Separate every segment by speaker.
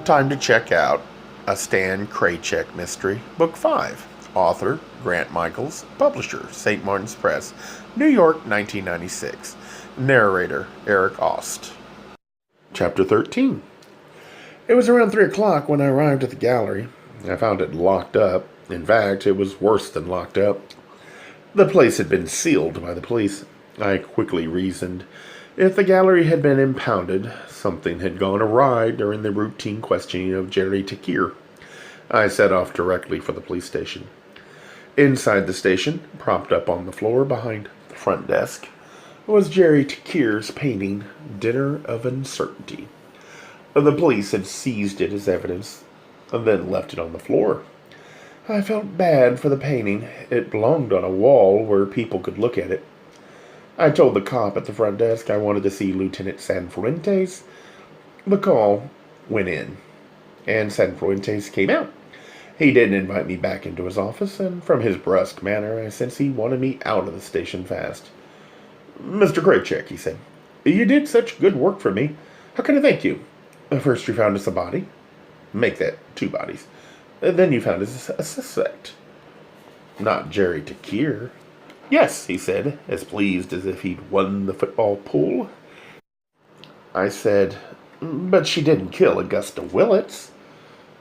Speaker 1: Time to check out A Stan Kraychik Mystery, Book 5. Author, Grant Michaels. Publisher, St. Martin's Press, New York, 1996. Narrator, Eric Aust. Chapter 13. It was around 3 o'clock when I arrived at the gallery. I found it locked up. In fact, it was worse than locked up. The place had been sealed by the police. I quickly reasoned. If the gallery had been impounded, something had gone awry during the routine questioning of Jerry Takir. I set off directly for the police station. Inside the station, propped up on the floor behind the front desk, was Jerry Takir's painting, Dinner of Uncertainty. The police had seized it as evidence, and then left it on the floor. I felt bad for the painting. It belonged on a wall where people could look at it. I told the cop at the front desk I wanted to see Lieutenant Sanfuentes. The call went in, and Sanfuentes came out. He didn't invite me back into his office, and from his brusque manner, I sensed he wanted me out of the station fast. "Mr. Kraychik," he said, "you did such good work for me. How can I thank you? First you found us a body. Make that 2 bodies. Then you found us a suspect." "Not Jerry Takir." "Yes," he said, as pleased as if he'd won the football pool. I said, "But she didn't kill Augusta Willits."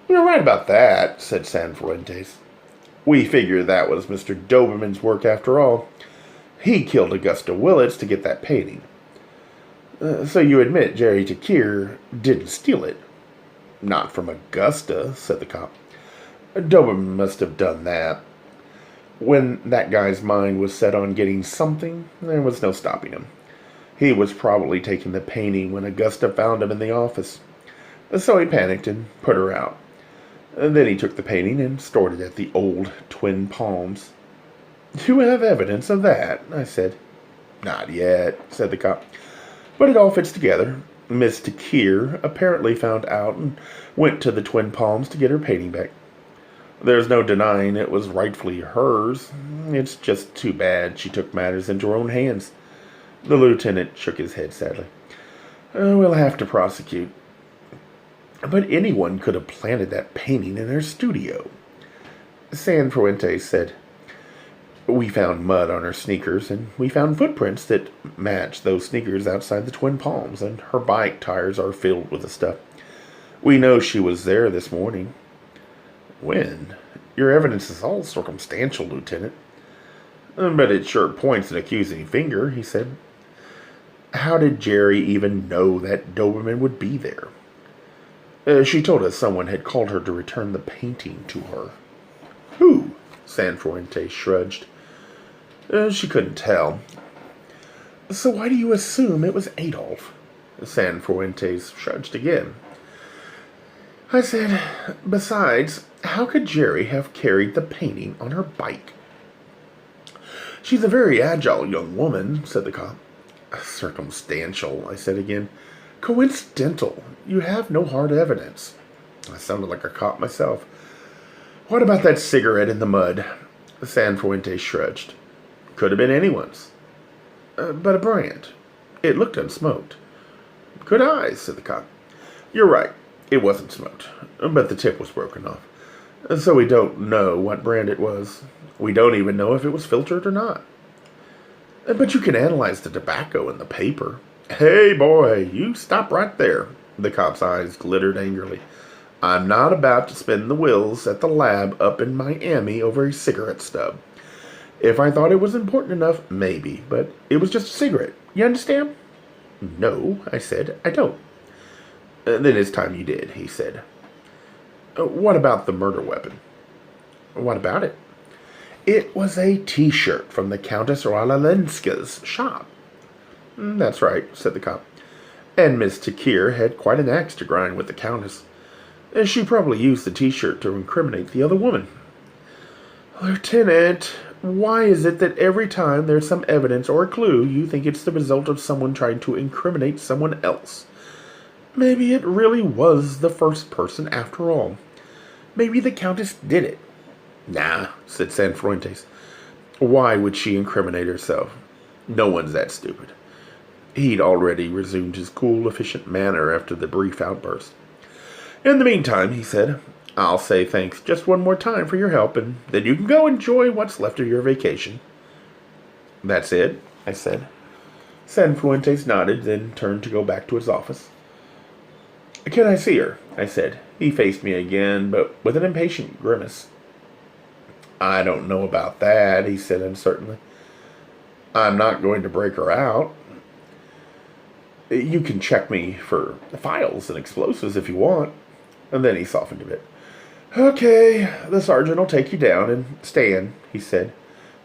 Speaker 1: "You're right about that," said Sanfuentes. "We figured that was Mr. Doberman's work after all. He killed Augusta Willits to get that painting. So you admit Jerry Takir didn't steal it?" "Not from Augusta," said the cop. "Doberman must have done that. When that guy's mind was set on getting something, there was no stopping him. He was probably taking the painting when Augusta found him in the office. So he panicked and put her out. Then he took the painting and stored it at the old Twin Palms." "You have evidence of that?" I said. "Not yet," said the cop. "But it all fits together. Miss Takir apparently found out and went to the Twin Palms to get her painting back. There's no denying it was rightfully hers. It's just too bad she took matters into her own hands." The lieutenant shook his head sadly. "We'll have to prosecute." "But anyone could have planted that painting in their studio." Sanfuentes said, "We found mud on her sneakers, and we found footprints that match those sneakers outside the Twin Palms, and her bike tires are filled with the stuff. We know she was there this morning." "When? Your evidence is all circumstantial, Lieutenant." "But it sure points an accusing finger," he said. "How did Jerry even know that Doberman would be there?" "She told us someone had called her to return the painting to her." "Who?" Sanfuentes shrugged. "She couldn't tell." "So why do you assume it was Adolf?" Sanfuentes shrugged again. I said, "Besides, how could Jerry have carried the painting on her bike?" "She's a very agile young woman," said the cop. "Circumstantial," I said again. "Coincidental. You have no hard evidence." I sounded like a cop myself. "What about that cigarette in the mud?" Sanfuentes shrugged. "Could have been anyone's." "But a brand. It looked unsmoked." "Good eyes," said the cop. "You're right. It wasn't smoked, but the tip was broken off. So we don't know what brand it was. We don't even know if it was filtered or not." "But you can analyze the tobacco in the paper." "Hey, boy, you stop right there." The cop's eyes glittered angrily. "I'm not about to spin the wheels at the lab up in Miami over a cigarette stub. If I thought it was important enough, maybe, but it was just a cigarette. You understand?" "No," I said, "I don't." "Then it's time you did," he said. "What about the murder weapon?" "What about it?" "It was a T-shirt from the Countess Ralalenska's shop." "That's right," said the cop. "And Miss Takir had quite an axe to grind with the Countess. She probably used the T-shirt to incriminate the other woman." "Lieutenant, why is it that every time there's some evidence or a clue, you think it's the result of someone trying to incriminate someone else? Maybe it really was the first person after all. Maybe the Countess did it." "Nah," said Sanfuentes. "Why would she incriminate herself? No one's that stupid." He'd already resumed his cool, efficient manner after the brief outburst. In the meantime, he said, I'll say thanks just one more time for your help, and then you can go enjoy what's left of your vacation. That's it, I said. San Fuentes nodded, then turned to go back to his office. Can I see her? I said. He faced me again, but with an impatient grimace. I don't know about that, he said uncertainly. I'm not going to break her out. You can check me for files and explosives if you want. And then he softened a bit. Okay, the sergeant will take you down and Stan, he said.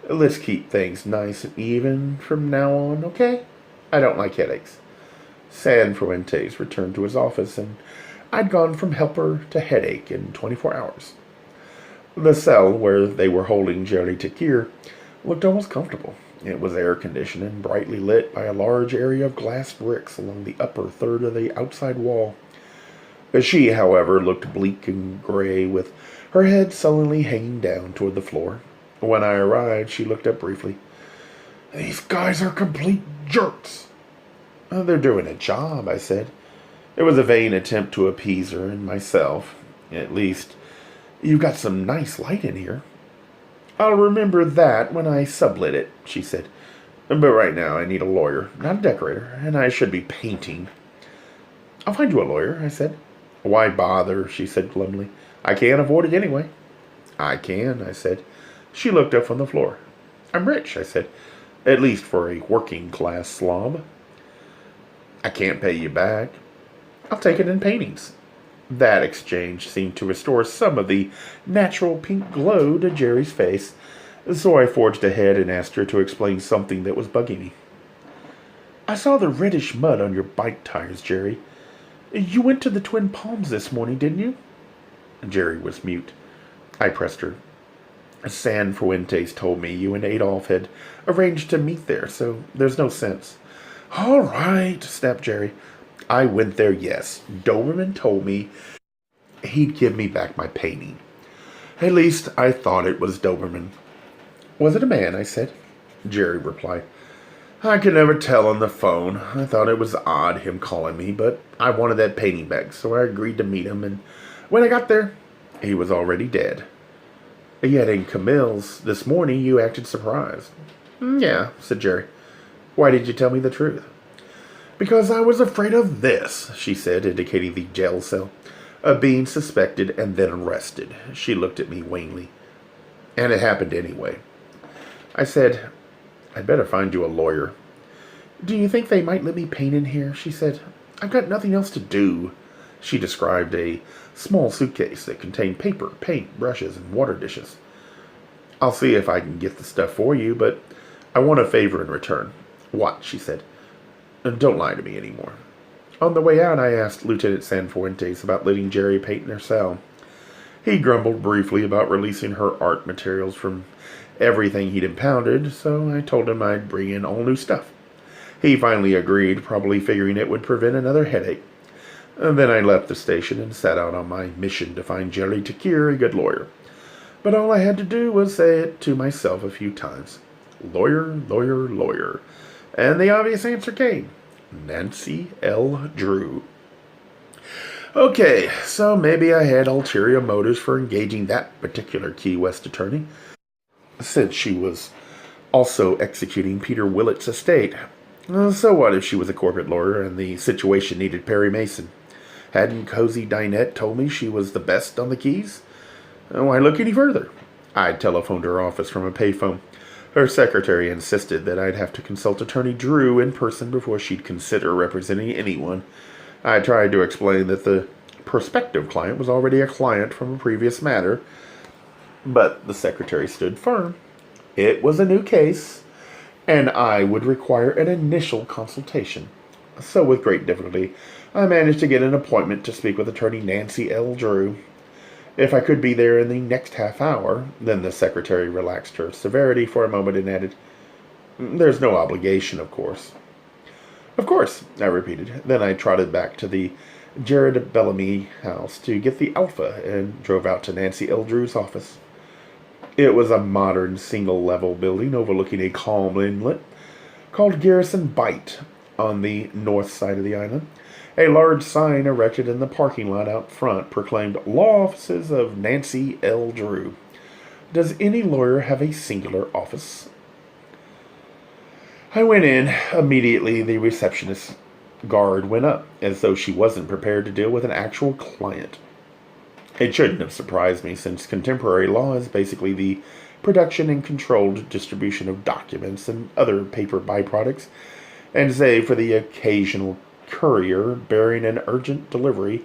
Speaker 1: Let's keep things nice and even from now on, okay? I don't like headaches. San Fuentes returned to his office, and I'd gone from helper to headache in 24 hours. The cell where they were holding Jerry Takir looked almost comfortable. It was air-conditioned and brightly lit by a large area of glass bricks along the upper third of the outside wall. She, however, looked bleak and gray, with her head sullenly hanging down toward the floor. When I arrived, she looked up briefly. These guys are complete jerks. They're doing a job, I said. It was a vain attempt to appease her and myself. At least, you've got some nice light in here. I'll remember that when I sublet it, she said. But right now I need a lawyer, not a decorator, and I should be painting. I'll find you a lawyer, I said. Why bother, she said glumly. I can't afford it anyway. I can, I said. She looked up from the floor. I'm rich, I said. At least for a working-class slob. I can't pay you back. I'll take it in paintings. That exchange seemed to restore some of the natural pink glow to Jerry's face, so I forged ahead and asked her to explain something that was bugging me. I saw the reddish mud on your bike tires, Jerry. You went to the Twin Palms this morning, didn't you? Jerry was mute. I pressed her. San Fuentes told me you and Adolf had arranged to meet there, so there's no sense. All right, snapped Jerry. I went there, yes. Doberman told me he'd give me back my painting. At least I thought it was Doberman. Was it a man? I said. Jerry replied. I could never tell on the phone. I thought it was odd, him calling me, but I wanted that painting back, so I agreed to meet him, and when I got there, he was already dead. Yet in Camille's this morning, you acted surprised. Yeah, said Jerry. Why did you tell me the truth? Because I was afraid of this, she said, indicating the jail cell, of being suspected and then arrested. She looked at me wanly. And it happened anyway. I said, I'd better find you a lawyer. Do you think they might let me paint in here? She said. I've got nothing else to do. She described a small suitcase that contained paper, paint, brushes, and water dishes. I'll see if I can get the stuff for you, but I want a favor in return. What? She said. Don't lie to me anymore. On the way out, I asked Lieutenant San Fuentes about letting Jerry paint in her cell. He grumbled briefly about releasing her art materials from everything he'd impounded, so I told him I'd bring in all new stuff. He finally agreed, probably figuring it would prevent another headache. And then I left the station and set out on my mission to find Jerry Takir, a good lawyer. But all I had to do was say it to myself a few times. Lawyer, lawyer, lawyer. And the obvious answer came. Nancy L. Drew. Okay, so maybe I had ulterior motives for engaging that particular Key West attorney, since she was also executing Peter Willits' estate. So what if she was a corporate lawyer and the situation needed Perry Mason? Hadn't Cozy Dinette told me she was the best on the Keys? Why look any further? I telephoned her office from a payphone. Her secretary insisted that I'd have to consult Attorney Drew in person before she'd consider representing anyone. I tried to explain that the prospective client was already a client from a previous matter, but the secretary stood firm. It was a new case, and I would require an initial consultation. So with great difficulty, I managed to get an appointment to speak with Attorney Nancy L. Drew. If I could be there in the next half hour, then the secretary relaxed her severity for a moment and added, There's no obligation, of course. Of course, I repeated. Then I trotted back to the Jared Bellamy house to get the Alpha and drove out to Nancy L. Drew's office. It was a modern single-level building overlooking a calm inlet called Garrison Bight on the north side of the island. A large sign erected in the parking lot out front proclaimed Law Offices of Nancy L. Drew. Does any lawyer have a singular office? I went in. Immediately, the receptionist guard went up, as though she wasn't prepared to deal with an actual client. It shouldn't have surprised me, since contemporary law is basically the production and controlled distribution of documents and other paper byproducts, and save for the occasional courier bearing an urgent delivery,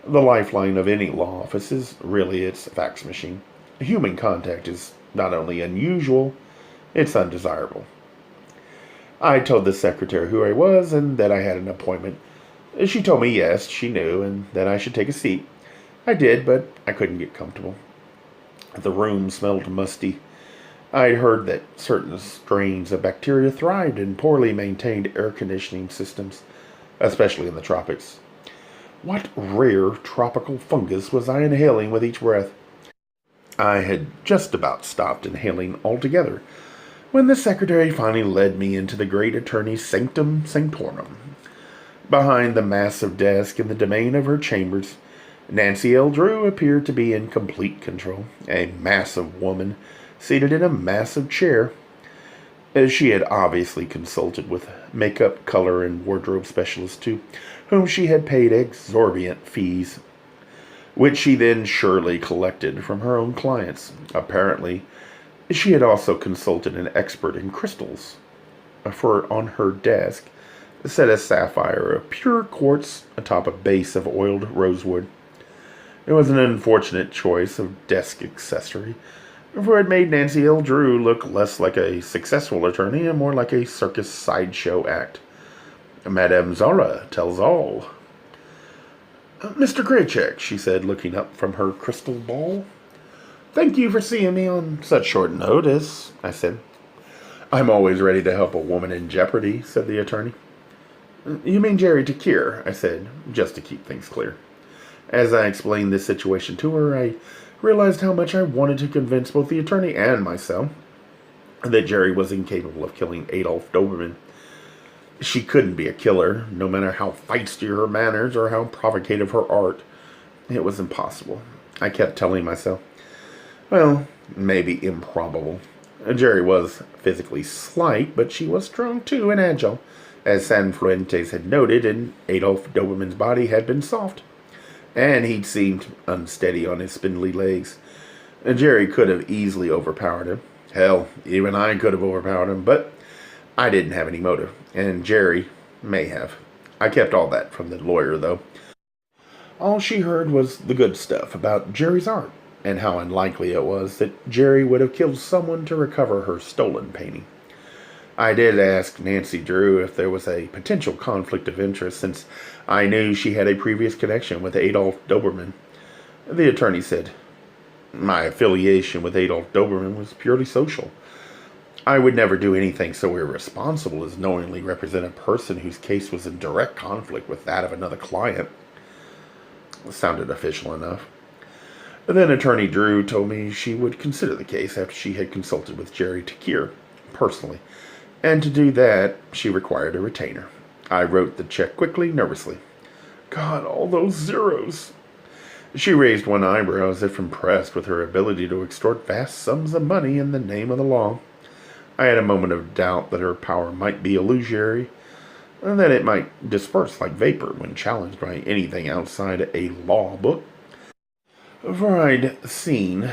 Speaker 1: the lifeline of any law office is really its fax machine. Human contact is not only unusual, it's undesirable. I told the secretary who I was and that I had an appointment. She told me yes, she knew, and that I should take a seat. I did, but I couldn't get comfortable. The room smelled musty. I'd heard that certain strains of bacteria thrived in poorly maintained air conditioning systems, especially in the tropics. What rare tropical fungus was I inhaling with each breath? I had just about stopped inhaling altogether when the secretary finally led me into the great attorney's sanctum sanctorum. Behind the massive desk in the domain of her chambers, Nancy L. Drew appeared to be in complete control, a massive woman seated in a massive chair. As she had obviously consulted with makeup, color, and wardrobe specialists to whom she had paid exorbitant fees, which she then surely collected from her own clients. Apparently, she had also consulted an expert in crystals, for on her desk sat a sapphire of pure quartz atop a base of oiled rosewood. It was an unfortunate choice of desk accessory, for it made Nancy L. Drew look less like a successful attorney and more like a circus sideshow act. Madame Zara tells all. Mr. Kraychik, she said, looking up from her crystal ball. Thank you for seeing me on such short notice, I said. I'm always ready to help a woman in jeopardy, said the attorney. You mean Jerry Takir, I said, just to keep things clear. As I explained this situation to her, I realized how much I wanted to convince both the attorney and myself that Jerry was incapable of killing Adolf Doberman. She couldn't be a killer, no matter how feisty her manners or how provocative her art. It was impossible. I kept telling myself, well, maybe improbable. Jerry was physically slight, but she was strong too and agile, as San Fuentes had noted, and Adolf Doberman's body had been soft, and he'd seemed unsteady on his spindly legs. Jerry could have easily overpowered him. Hell, even I could have overpowered him, but I didn't have any motive, and Jerry may have. I kept all that from the lawyer, though. All she heard was the good stuff about Jerry's art, and how unlikely it was that Jerry would have killed someone to recover her stolen painting. I did ask Nancy Drew if there was a potential conflict of interest, since I knew she had a previous connection with Adolf Doberman. The attorney said, my affiliation with Adolf Doberman was purely social. I would never do anything so irresponsible as knowingly represent a person whose case was in direct conflict with that of another client. It sounded official enough. Then Attorney Drew told me she would consider the case after she had consulted with Jerry Takir personally, and to do that, she required a retainer. I wrote the check quickly, nervously. God, all those zeros! She raised one eyebrow as if impressed with her ability to extort vast sums of money in the name of the law. I had a moment of doubt that her power might be illusory, and that it might disperse like vapor when challenged by anything outside a law book. For I'd seen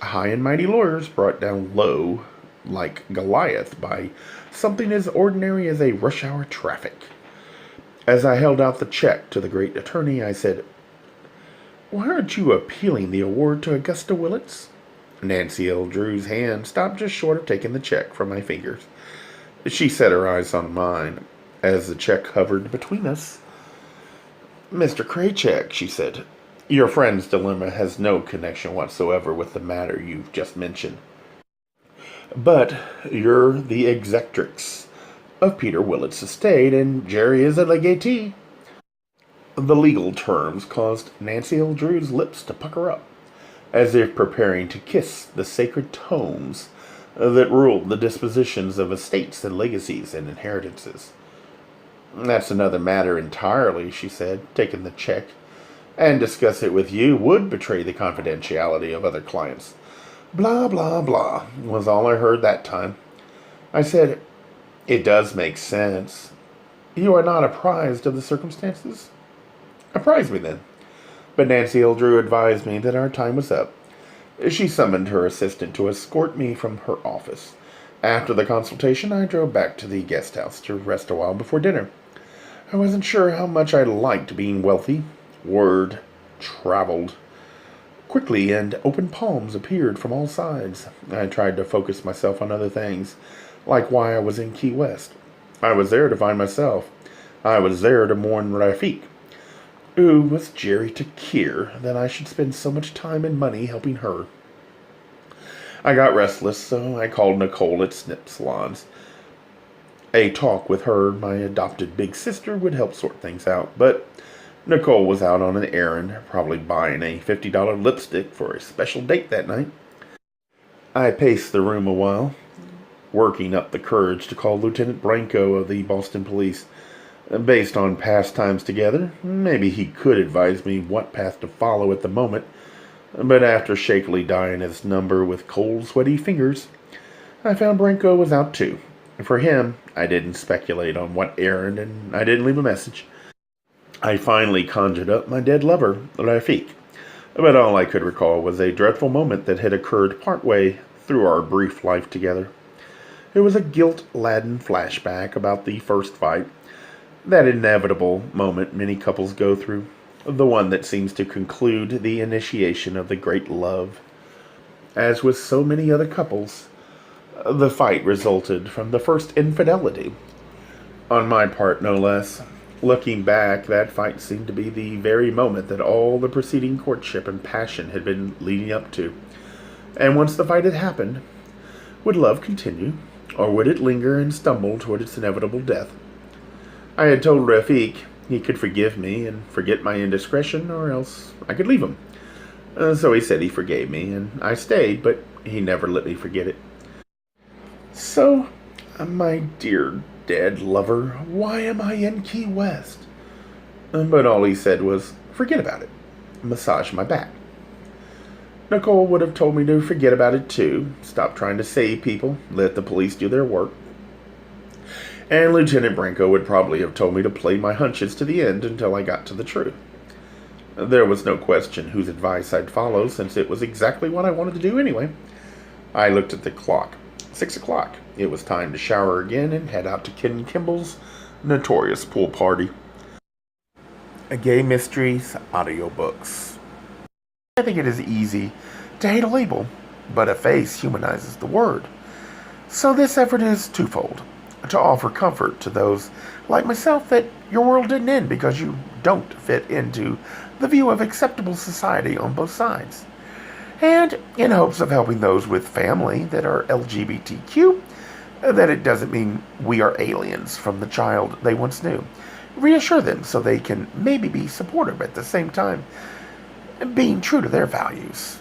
Speaker 1: high and mighty lawyers brought down low, like Goliath, by something as ordinary as a rush hour traffic. As I held out the check to the great attorney, I said, why aren't you appealing the award to Augusta Willits? Nancy L. Drew's hand stopped just short of taking the check from my fingers. She set her eyes on mine as the check hovered between us. Mr. Kraychik, she said, your friend's dilemma has no connection whatsoever with the matter you've just mentioned. But you're the executrix of Peter Willits' estate, and Jerry is a legatee. The legal terms caused Nancy L. Drew's lips to pucker up, as if preparing to kiss the sacred tomes that ruled the dispositions of estates and legacies and inheritances. That's another matter entirely, she said, taking the check. And discuss it with you would betray the confidentiality of other clients. Blah, blah, blah, was all I heard that time. I said, it does make sense. You are not apprised of the circumstances? Apprise me then. But Nancy Eldrew advised me that our time was up. She summoned her assistant to escort me from her office. After the consultation, I drove back to the guest house to rest a while before dinner. I wasn't sure how much I liked being wealthy. Word traveled quickly, and open palms appeared from all sides. I tried to focus myself on other things, like why I was in Key West. I was there to find myself. I was there to mourn Rafik. Who was Jerry to care that I should spend so much time and money helping her? I got restless, so I called Nicole at Snip Salons. A talk with her, my adopted big sister, would help sort things out, but Nicole was out on an errand, probably buying a $50 lipstick for a special date that night. I paced the room a while, working up the courage to call Lieutenant Branco of the Boston Police. Based on past times together, maybe he could advise me what path to follow at the moment, but after shakily dialing his number with cold, sweaty fingers, I found Branco was out too. For him, I didn't speculate on what errand, and I didn't leave a message. I finally conjured up my dead lover, Rafik, but all I could recall was a dreadful moment that had occurred partway through our brief life together. It was a guilt-laden flashback about the first fight, that inevitable moment many couples go through, the one that seems to conclude the initiation of the great love. As with so many other couples, the fight resulted from the first infidelity. On my part, no less. Looking back, that fight seemed to be the very moment that all the preceding courtship and passion had been leading up to. And once the fight had happened, would love continue, or would it linger and stumble toward its inevitable death? I had told Rafik he could forgive me and forget my indiscretion, or else I could leave him. So he said he forgave me, and I stayed, but he never let me forget it. So, my dear dead lover, why am I in Key West? But all he said was, forget about it. Massage my back. Nicole would have told me to forget about it too. Stop trying to save people. Let the police do their work. And Lieutenant Branco would probably have told me to play my hunches to the end until I got to the truth. There was no question whose advice I'd follow, since it was exactly what I wanted to do anyway. I looked at the clock. 6 o'clock. It was time to shower again and head out to Ken Kimball's notorious pool party. A Gay Mysteries audiobooks. I think it is easy to hate a label, but a face humanizes the word. So this effort is twofold. To offer comfort to those like myself that your world didn't end because you don't fit into the view of acceptable society on both sides. And in hopes of helping those with family that are LGBTQ, that it doesn't mean we are aliens from the child they once knew. Reassure them so they can maybe be supportive at the same time, being true to their values.